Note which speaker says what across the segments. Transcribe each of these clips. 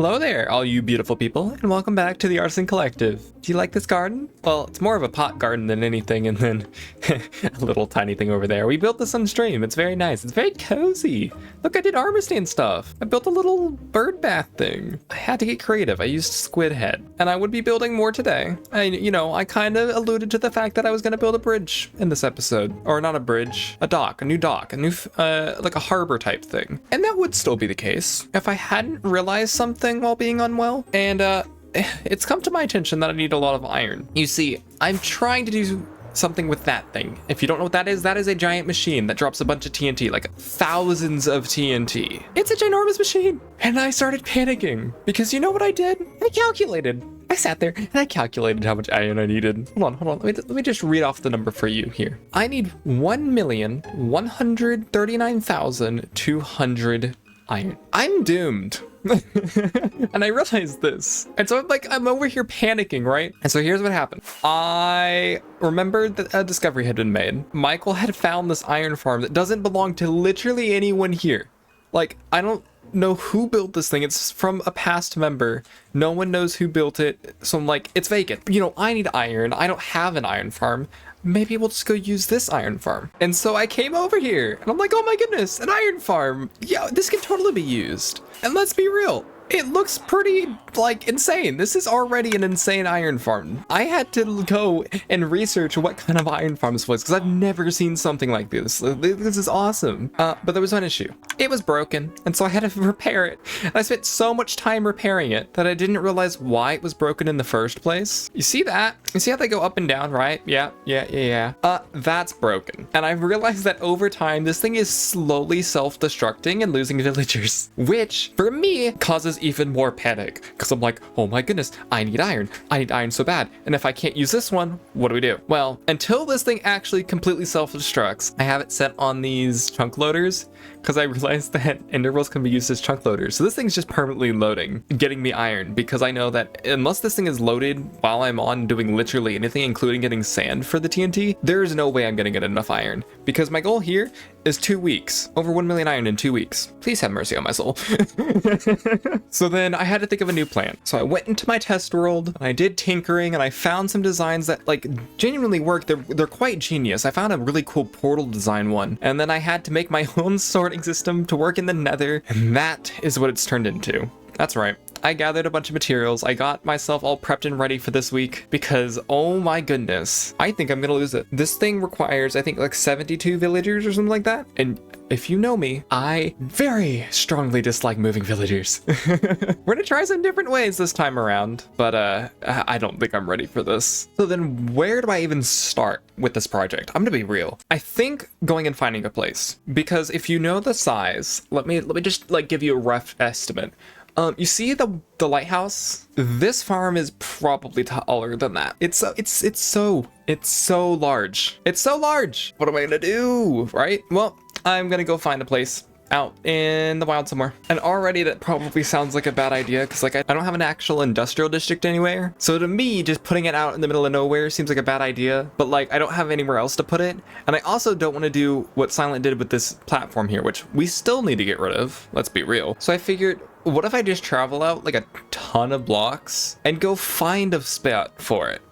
Speaker 1: Hello there, all you beautiful people, and welcome back to the Artisan Collective. Do you like this garden? Well, it's more of a pot garden than anything, and then a little tiny thing over there. We built this on stream. It's very nice. It's very cozy. Look, I did armor stand stuff. I built a little bird bath thing. I had to get creative. I used squid head, and I would be building more today. I kind of alluded to the fact that I was going to build a bridge in this episode, or not a bridge, a dock, a new like a harbor type thing, and that would still be the case if I hadn't realized something while being unwell, and it's come to my attention that I need a lot of iron. You see, I'm trying to do something with that thing. If you don't know what that is a giant machine that drops a bunch of TNT, like thousands of TNT. It's a ginormous machine. And I started panicking because you know what I did? I calculated. I sat there and I calculated how much iron I needed. Hold on. Let me just read off the number for you here. I need 1,139,200 iron. I'm doomed. And I realized this. And so I'm over here panicking, right? And so here's what happened. I remembered that a discovery had been made. Michael had found this iron farm that doesn't belong to literally anyone here. Like, I don't know who built this thing. It's from a past member. No one knows who built it. So I'm like, it's vacant. You know, I need iron. I don't have an iron farm. Maybe we'll just go use this iron farm. And so I came over here and I'm like, oh my goodness, an iron farm. Yeah, this can totally be used. And let's be real, it looks pretty insane. This is already an insane iron farm. I had to go and research what kind of iron farm this was because I've never seen something like this. This is awesome. But there was one issue. It was broken, and so I had to repair it. And I spent so much time repairing it that I didn't realize why it was broken in the first place. You see that? You see how they go up and down, right? Yeah. That's broken. And I've realized that over time, this thing is slowly self-destructing and losing villagers, which for me causes even more panic because I'm like, oh my goodness, I need iron so bad, and if I can't use this one, what do we do? Well, until this thing actually completely self-destructs, I have it set on these chunk loaders because I realized that enderpearls can be used as chunk loaders. So this thing's just permanently loading, getting me iron, because I know that unless this thing is loaded while I'm on doing literally anything, including getting sand for the TNT, there is no way I'm gonna get enough iron, because my goal here is 2 weeks, over 1 million iron in 2 weeks. Please have mercy on my soul. So then I had to think of a new plan. So I went into my test world and I did tinkering and I found some designs that genuinely work. They're quite genius. I found a really cool portal design one, and then I had to make my own sorting system to work in the nether, and that is what it's turned into. That's right. I gathered a bunch of materials. I got myself all prepped and ready for this week because, oh my goodness, I think I'm gonna lose it. This thing requires, I think, 72 villagers or something like that. And if you know me, I very strongly dislike moving villagers. We're gonna try some different ways this time around, but I don't think I'm ready for this. So then where do I even start with this project? I'm gonna be real. I think going and finding a place, because if you know the size, let me just give you a rough estimate. You see the lighthouse? This farm is probably taller than that. It's so large. It's so large. What am I gonna do, right? Well, I'm gonna go find a place out in the wild somewhere. And already that probably sounds like a bad idea because I don't have an actual industrial district anywhere. So to me, just putting it out in the middle of nowhere seems like a bad idea, but I don't have anywhere else to put it. And I also don't want to do what Silent did with this platform here, which we still need to get rid of. Let's be real. So I figured, what if I just travel out a ton of blocks and go find a spot for it?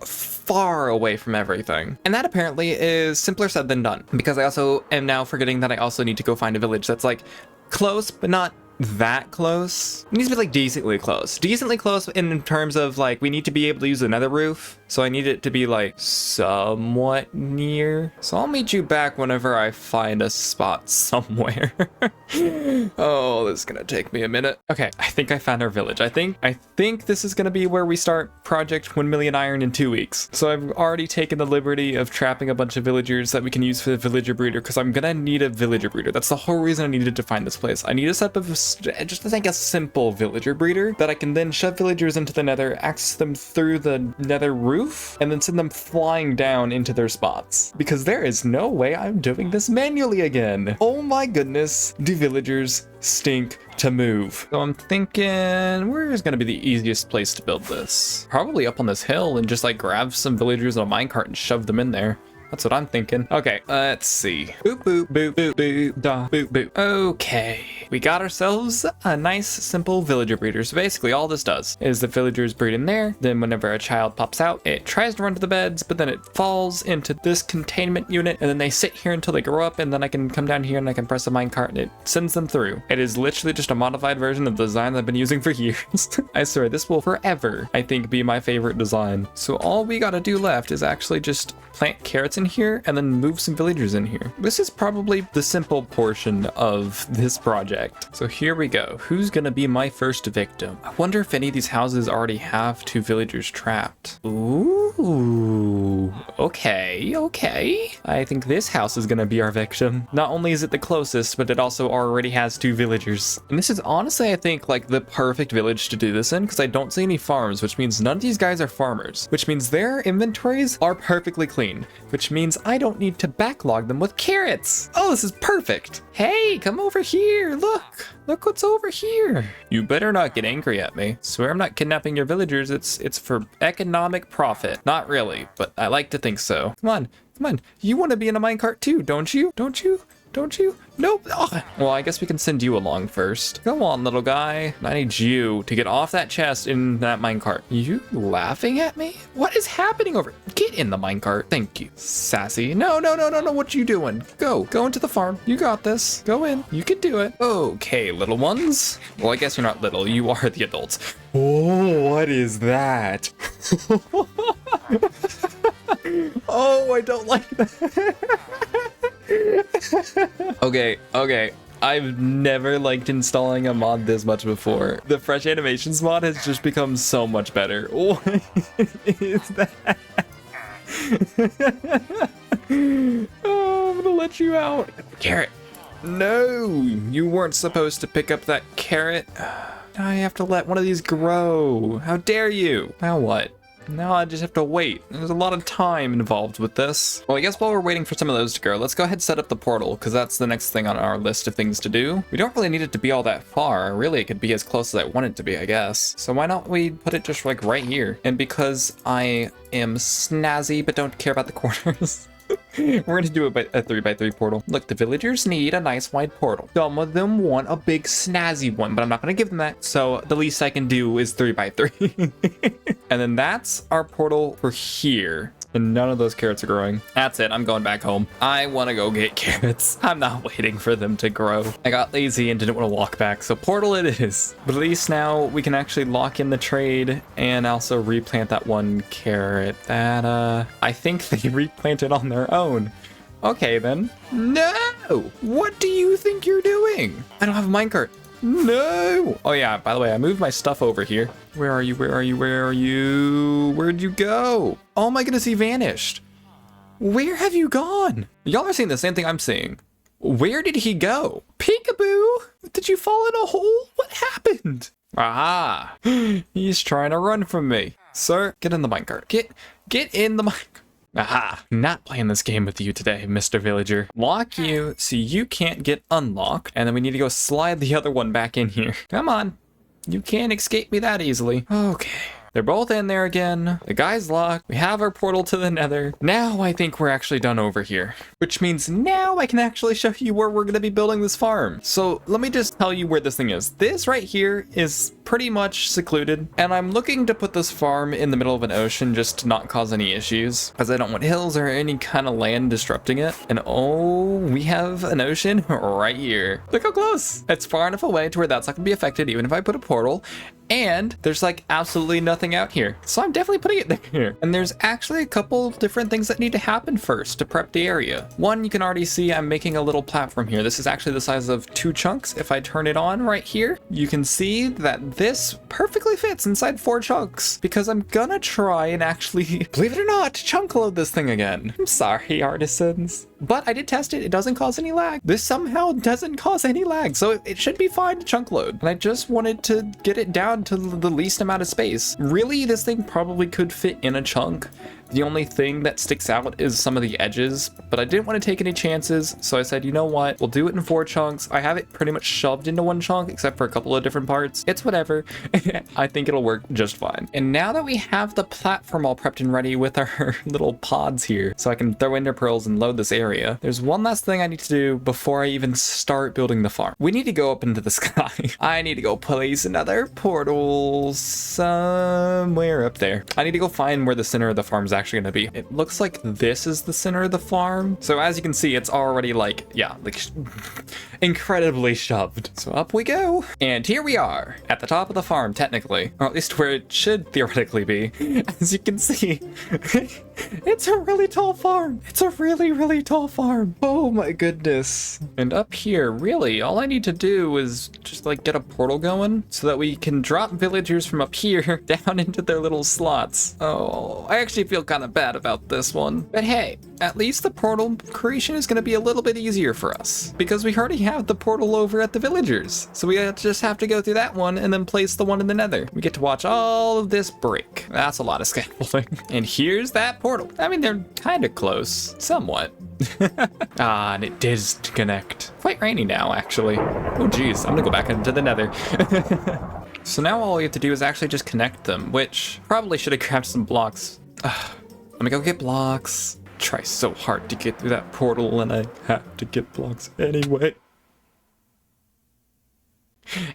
Speaker 1: Far away from everything. And that apparently is simpler said than done, because I also am now forgetting that I also need to go find a village that's close, but not that close. It needs to be decently close in terms of we need to be able to use another roof, so I need it to be somewhat near. So I'll meet you back whenever I find a spot somewhere. Oh, this is gonna take me a minute. Okay, I think I found our village. I think this is gonna be where we start Project 1 million iron in 2 weeks. So I've already taken the liberty of trapping a bunch of villagers that we can use for the villager breeder, because I'm gonna need a villager breeder. That's the whole reason I needed to find this place. I need a set of just a simple villager breeder that I can then shove villagers into the nether, access them through the nether roof, and then send them flying down into their spots. Because there is no way I'm doing this manually again. Oh my goodness, do villagers stink to move. So I'm thinking, where's gonna be the easiest place to build this? Probably up on this hill and just grab some villagers on a minecart and shove them in there. That's what I'm thinking. Okay, let's see. Boop, boop, boop, boop, boop, da, boop, boop. Okay, we got ourselves a nice, simple villager breeder. So basically all this does is the villagers breed in there. Then whenever a child pops out, it tries to run to the beds, but then it falls into this containment unit, and then they sit here until they grow up, and then I can come down here and I can press a minecart and it sends them through. It is literally just a modified version of the design that I've been using for years. I swear, this will forever, I think, be my favorite design. So all we gotta do left is actually just plant carrots in here and then move some villagers in here. This is probably the simple portion of this project. So here we go. Who's gonna be my first victim? I wonder if any of these houses already have 2 villagers trapped. Ooh, okay. I think this house is gonna be our victim. Not only is it the closest, but it also already has 2 villagers. And this is honestly, I think, like the perfect village to do this in, because I don't see any farms, which means none of these guys are farmers, which means their inventories are perfectly clean, which means I don't need to backlog them with carrots. Oh, this is perfect. Hey, come over here. Look what's over here. You better not get angry at me. Swear I'm not kidnapping your villagers. It's for economic profit. Not really, but I like to think so. Come on. You want to be in a minecart too, don't you? Don't you? Nope. Oh. Well, I guess we can send you along first. Come on, little guy. I need you to get off that chest in that minecart. You laughing at me? What is happening over? Get in the minecart. Thank you. Sassy. No. What you doing? Go into the farm. You got this. Go in. You can do it. Okay, little ones. Well, I guess you're not little. You are the adults. Oh, what is that? Oh, I don't like that. Okay. I've never liked installing a mod this much before. The Fresh Animations mod has just become so much better. What is that? Oh, I'm gonna let you out. Carrot. No, you weren't supposed to pick up that carrot. Now I have to let one of these grow. How dare you? Now what? Now I just have to wait. There's a lot of time involved with this. Well, I guess while we're waiting for some of those to grow, let's go ahead and set up the portal, because that's the next thing on our list of things to do. We don't really need it to be all that far. Really, it could be as close as I want it to be, I guess. So why don't we put it just like right here? And because I am snazzy but don't care about the corners, we're gonna do it by a 3x3 portal. Look, the villagers need a nice wide portal. Some of them want a big snazzy one, but I'm not gonna give them that. So the least I can do is 3x3. And then that's our portal for here. And none of those carrots are growing. That's it, I'm going back home. I wanna go get carrots. I'm not waiting for them to grow. I got lazy and didn't wanna walk back, so portal it is. But at least now we can actually lock in the trade and also replant that one carrot that, I think they replanted on their own. Okay then. No! What do you think you're doing? I don't have a minecart. No! Oh yeah, by the way, I moved my stuff over here. Where are you? Where'd you go? Oh my goodness, he vanished. Where have you gone? Y'all are seeing the same thing I'm seeing. Where did he go? Peekaboo! Did you fall in a hole? What happened? Aha! He's trying to run from me. Sir, get in the minecart. Get in the minecart. Aha, not playing this game with you today, Mr. Villager. Lock you so you can't get unlocked, and then we need to go slide the other one back in here. Come on, you can't escape me that easily. Okay. They're both in there again. The guy's locked. We have our portal to the nether. Now I think we're actually done over here, which means now I can actually show you where we're going to be building this farm. So let me just tell you where this thing is. This right here is pretty much secluded, and I'm looking to put this farm in the middle of an ocean just to not cause any issues, because I don't want hills or any kind of land disrupting it. And oh, we have an ocean right here. Look how close. It's far enough away to where that's not going to be affected even if I put a portal. And there's like absolutely nothing out here. So I'm definitely putting it there. And there's actually a couple different things that need to happen first to prep the area. One, you can already see I'm making a little platform here. This is actually the size of 2 chunks. If I turn it on right here, you can see that this perfectly fits inside 4 chunks, because I'm gonna try and actually, believe it or not, chunk load this thing again. I'm sorry, artisans. But I did test it. It doesn't cause any lag. This somehow doesn't cause any lag. So it should be fine to chunk load. And I just wanted to get it down to the least amount of space. Really, this thing probably could fit in a chunk, The only thing that sticks out is some of the edges, but I didn't want to take any chances, so I said, you know what, we'll do it in 4 chunks. I have it pretty much shoved into 1 chunk, except for a couple of different parts. It's whatever. I think it'll work just fine. And now that we have the platform all prepped and ready with our little pods here, so I can throw ender pearls and load this area, there's one last thing I need to do before I even start building the farm. We need to go up into the sky. I need to go place another portal somewhere up there. I need to go find where the center of the farm is actually going to be. It looks like this is the center of the farm. So as you can see, it's already like, yeah, like incredibly shoved. So up we go. And here we are at the top of the farm, technically, or at least where it should theoretically be. As you can see, it's a really tall farm. It's a really, really tall farm. Oh my goodness. And up here, really, all I need to do is just like get a portal going so that we can drop villagers from up here down into their little slots. Oh, I actually feel kind of bad about this one. But hey, at least the portal creation is going to be a little bit easier for us because we already have the portal over at the villagers. So we just have to go through that one and then place the one in the nether. We get to watch all of this break. That's a lot of scaffolding. And here's that portal. I mean, they're kind of close, somewhat. And it did connect. Quite rainy now, actually. Oh geez, I'm gonna go back into the nether. So now all we have to do is actually just connect them, which probably should have grabbed some blocks. Let me go get blocks. Try so hard to get through that portal and I have to get blocks anyway.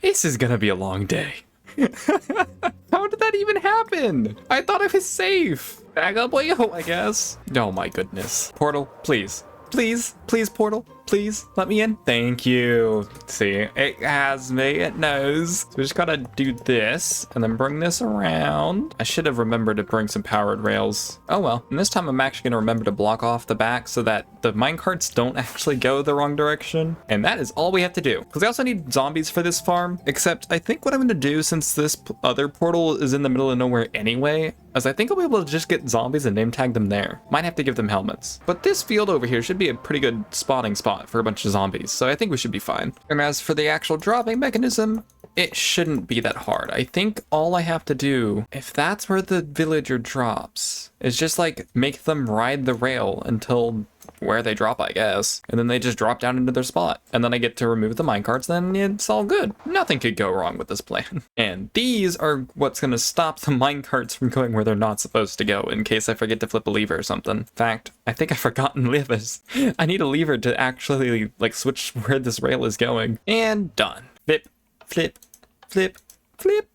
Speaker 1: This is gonna be a long day. How did that even happen? I thought I was safe. Back up, Leo, I guess. Oh my goodness. Portal, please. Please, please, portal. Please, let me in. Thank you. See, it has me. It knows. So we just gotta do this and then bring this around. I should have remembered to bring some powered rails. Oh well. And this time I'm actually gonna remember to block off the back so that the minecarts don't actually go the wrong direction. And that is all we have to do. Because I also need zombies for this farm. Except I think what I'm gonna do, since this other portal is in the middle of nowhere anyway, is I think I'll be able to just get zombies and name tag them there. Might have to give them helmets. But this field over here should be a pretty good spawning spot for a bunch of zombies, so I think we should be fine. And as for the actual dropping mechanism, it shouldn't be that hard. I think all I have to do, if that's where the villager drops, is just like make them ride the rail until where they drop, I guess. And then they just drop down into their spot. And then I get to remove the minecarts, then it's all good. Nothing could go wrong with this plan. And these are what's gonna stop the minecarts from going where they're not supposed to go in case I forget to flip a lever or something. In fact, I think I've forgotten levers. I need a lever to actually like switch where this rail is going. And done. Flip, flip, flip, flip.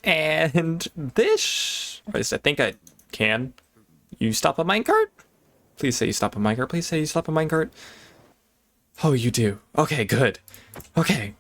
Speaker 1: And this, or at least I think I can. You stop a minecart? Please say you stop a minecart. Please say you stop a minecart. Oh, you do. Okay, good. Okay,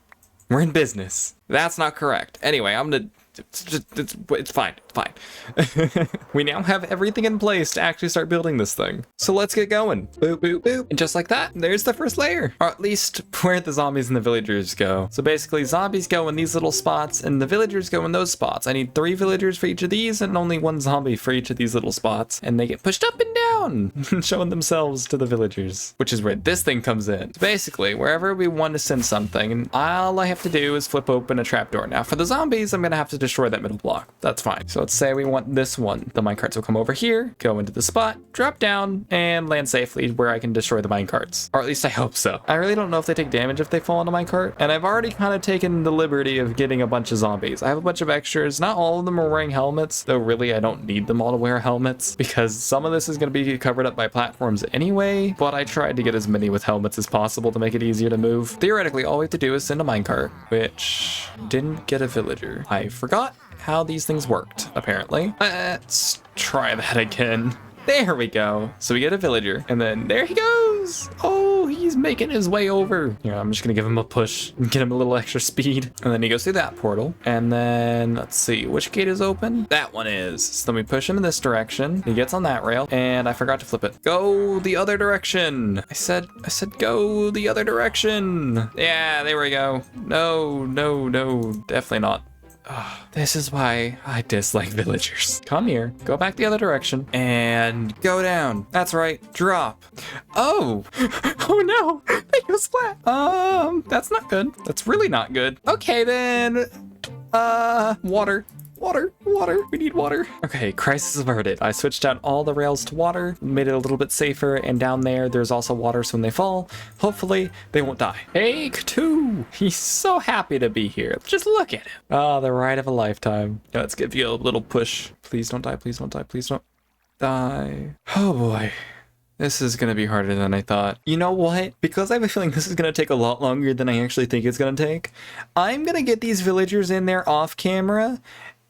Speaker 1: we're in business. That's not correct. Anyway, I'm gonna... It's fine. It's fine. We now have everything in place to actually start building this thing. So let's get going. Boop, boop, boop. And just like that, there's the first layer. Or at least where the zombies and the villagers go. So basically, zombies go in these little spots and the villagers go in those spots. I need 3 villagers for each of these and only 1 zombie for each of these little spots. And they get pushed up and down, showing themselves to the villagers, which is where this thing comes in. So basically, wherever we want to send something, all I have to do is flip open a trapdoor. Now for the zombies, I'm gonna have to destroy that middle block. That's fine. So let's say we want this one. The minecarts will come over here, go into the spot, drop down, and land safely where I can destroy the minecarts. Or at least I hope so. I really don't know if they take damage if they fall on a minecart. And I've already kind of taken the liberty of getting a bunch of zombies. I have a bunch of extras. Not all of them are wearing helmets, though really I don't need them all to wear helmets because some of this is going to be covered up by platforms anyway, but I tried to get as many with helmets as possible to make it easier to move. Theoretically, all we have to do is send a minecart, which didn't get a villager. I forgot how these things worked, apparently. Let's try that again. There we go. So we get a villager, and then there he goes. Oh, he's making his way over. Yeah, I'm just gonna give him a push and get him a little extra speed. And then he goes through that portal. And then let's see, which gate is open? That one is. So then we push him in this direction. He gets on that rail, and I forgot to flip it. Go the other direction. I said go the other direction. Yeah, there we go. No, definitely not. Oh, this is why I dislike villagers. Come here, go back the other direction, and go down. That's right, drop. Oh, oh no, they go flat. That's not good. That's really not good. Okay then, water. Water, water, we need water. Okay, crisis averted. I switched out all the rails to water, made it a little bit safer, and down there's also water, so when they fall, hopefully they won't die. Hey, K2! He's so happy to be here. Just look at him. Oh, the ride of a lifetime. Let's give you a little push. Please don't die, please don't die, please don't die. Oh boy. This is going to be harder than I thought. You know what? Because I have a feeling this is going to take a lot longer than I actually think it's going to take, I'm going to get these villagers in there off camera,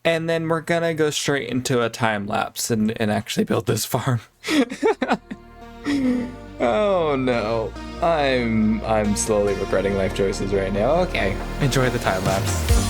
Speaker 1: and then we're going to go straight into a time lapse and actually build this farm. Oh no. I'm slowly regretting life choices right now. Okay. Enjoy the time lapse.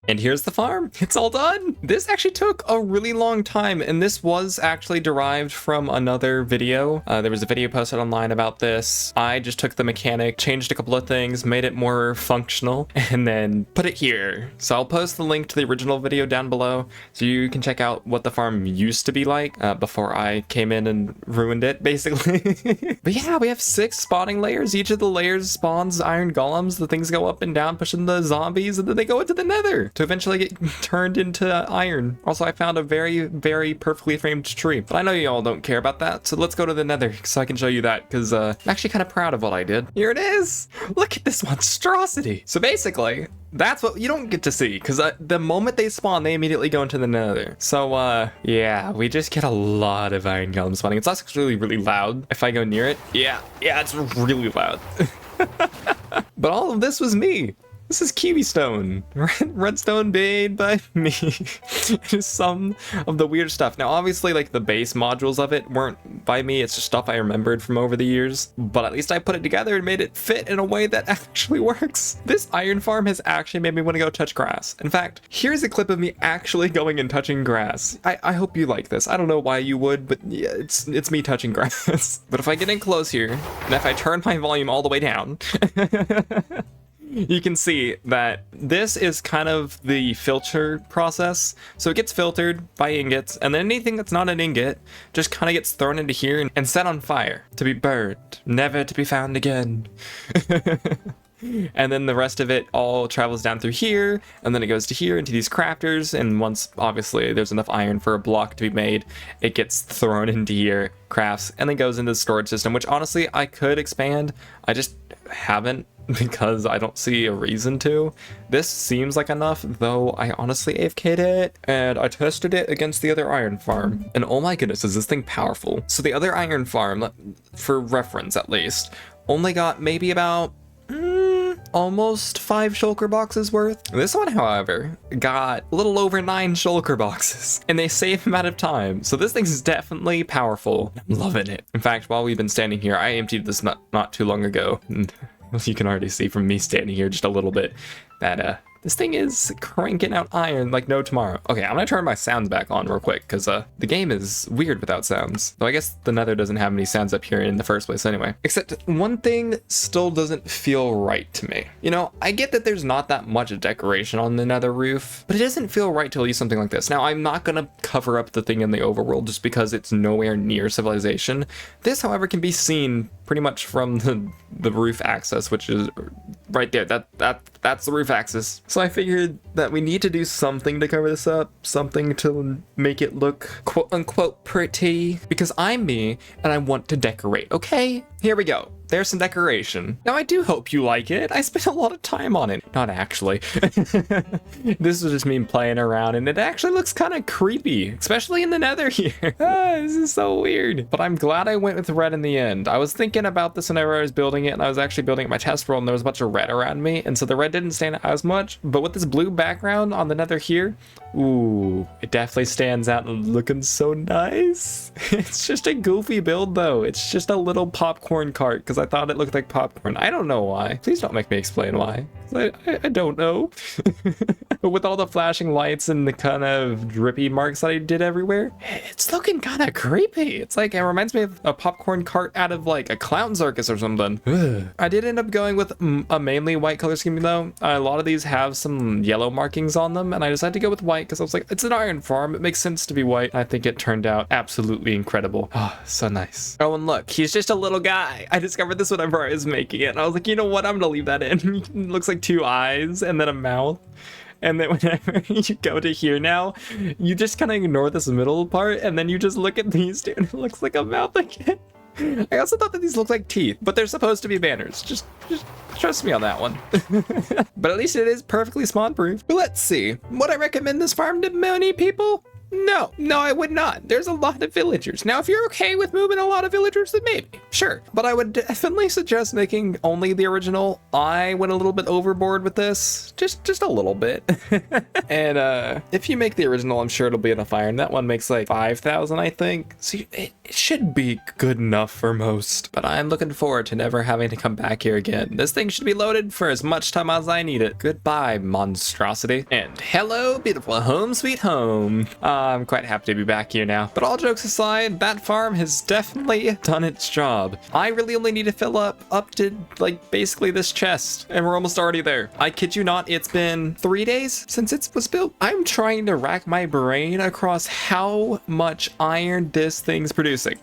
Speaker 1: And here's the farm. It's all done. This actually took a really long time, and this was actually derived from another video. There was a video posted online about this. I just took the mechanic, changed a couple of things, made it more functional, and then put it here. So I'll post the link to the original video down below so you can check out what the farm used to be like before I came in and ruined it, basically. But yeah, we have 6 spawning layers. Each of the layers spawns iron golems. The things go up and down, pushing the zombies, and then they go into the nether to eventually get turned into iron. Also, I found a very, very perfectly framed tree, but I know you all don't care about that, so let's go to the nether so I can show you that, because I'm actually kind of proud of what I did. Here it is! Look at this monstrosity! So basically, that's what you don't get to see, because the moment they spawn, they immediately go into the nether. So, yeah, we just get a lot of iron golems spawning. It's actually really loud if I go near it. Yeah, it's really loud. But all of this was me. This is kiwi stone, redstone made by me. Just some of the weird stuff. Now, obviously, like the base modules of it weren't by me. It's just stuff I remembered from over the years. But at least I put it together and made it fit in a way that actually works. This iron farm has actually made me want to go touch grass. In fact, here's a clip of me actually going and touching grass. I hope you like this. I don't know why you would, but yeah, it's me touching grass. But if I get in close here, and if I turn my volume all the way down, you can see that this is kind of the filter process. So it gets filtered by ingots, and then anything that's not an ingot just kind of gets thrown into here and set on fire to be burned, never to be found again. And then the rest of it all travels down through here, and then it goes to here into these crafters, and once obviously there's enough iron for a block to be made, it gets thrown into here, crafts, and then goes into the storage system, which honestly I could expand. I just haven't, because I don't see a reason to. This seems like enough, though I honestly AFK'd it, and I tested it against the other iron farm, and oh my goodness, is this thing powerful. So the other iron farm, for reference at least, only got maybe about almost 5 shulker boxes worth. This one, however, got a little over 9 shulker boxes in the same amount of time. So this thing is definitely powerful. I'm loving it. In fact, while we've been standing here, I emptied this not too long ago. And you can already see from me standing here just a little bit that This thing is cranking out iron like no tomorrow. Okay, I'm gonna turn my sounds back on real quick because the game is weird without sounds. So I guess the nether doesn't have any sounds up here in the first place anyway. Except one thing still doesn't feel right to me. You know, I get that there's not that much decoration on the nether roof, but it doesn't feel right to leave something like this. Now, I'm not gonna cover up the thing in the overworld just because it's nowhere near civilization. This, however, can be seen pretty much from the roof access, which is right there. That's the roof axis. So I figured that we need to do something to cover this up, something to make it look quote unquote pretty, because I'm me and I want to decorate. Okay, here we go. There's some decoration. Now, I do hope you like it. I spent a lot of time on it. Not actually. This was just me playing around, and it actually looks kind of creepy, especially in the nether here. This is so weird. But I'm glad I went with red in the end. I was thinking about this whenever I was building it, and I was actually building my test world, and there was a bunch of red around me, and so the red didn't stand out as much. But with this blue background on the nether here, ooh, it definitely stands out and looking so nice. It's just a goofy build, though. It's just a little popcorn cart, because I thought it looked like popcorn. I don't know why. Please don't make me explain why. I don't know. But with all the flashing lights and the kind of drippy marks that I did everywhere, it's looking kind of creepy. It's like, it reminds me of a popcorn cart out of like a clown circus or something. I did end up going with a mainly white color scheme though. A lot of these have some yellow markings on them, and I decided to go with white because I was like, it's an iron farm. It makes sense to be white. I think it turned out absolutely incredible. Oh, so nice. Oh, and look, he's just a little guy. I discovered this whenever I was making it, and I was like, you know what? I'm gonna leave that in. It looks like 2 eyes and then a mouth. And then whenever you go to here now, you just kind of ignore this middle part, and then you just look at these two, and it looks like a mouth again. I also thought that these look like teeth, but they're supposed to be banners. Just trust me on that one. But at least it is perfectly spawn proof. But let's see. Would I recommend this farm to many people? No, I would not. There's a lot of villagers. Now, if you're okay with moving a lot of villagers, then maybe, sure. But I would definitely suggest making only the original. I went a little bit overboard with this, just a little bit. And if you make the original, I'm sure it'll be enough iron. That one makes like 5,000, I think. So it should be good enough for most. But I'm looking forward to never having to come back here again. This thing should be loaded for as much time as I need it. Goodbye, monstrosity. And hello, beautiful home sweet home. I'm quite happy to be back here now. But all jokes aside, that farm has definitely done its job. I really only need to fill up to like basically this chest, and we're almost already there. I kid you not, it's been 3 days since it was built. I'm trying to rack my brain across how much iron this thing's producing.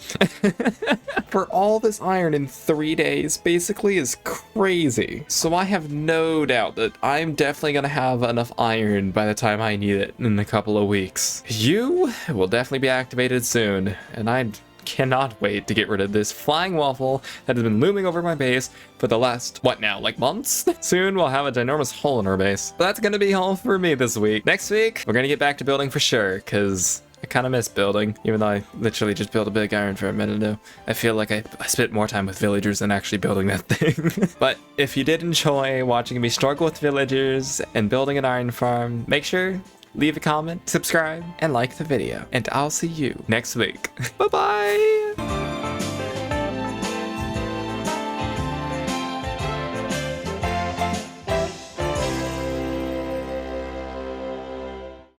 Speaker 1: For all this iron in 3 days basically is crazy. So I have no doubt that I'm definitely gonna have enough iron by the time I need it in a couple of weeks. You will definitely be activated soon, and I cannot wait to get rid of this flying waffle that has been looming over my base for the last, what now, like months? Soon we'll have a ginormous hole in our base. But that's gonna be all for me this week. Next week, we're gonna get back to building for sure, because I kind of miss building, even though I literally just built a big iron for a minute ago. I feel like I spent more time with villagers than actually building that thing. But if you did enjoy watching me struggle with villagers and building an iron farm, make sure leave a comment, subscribe, and like the video. And I'll see you next week. Bye-bye!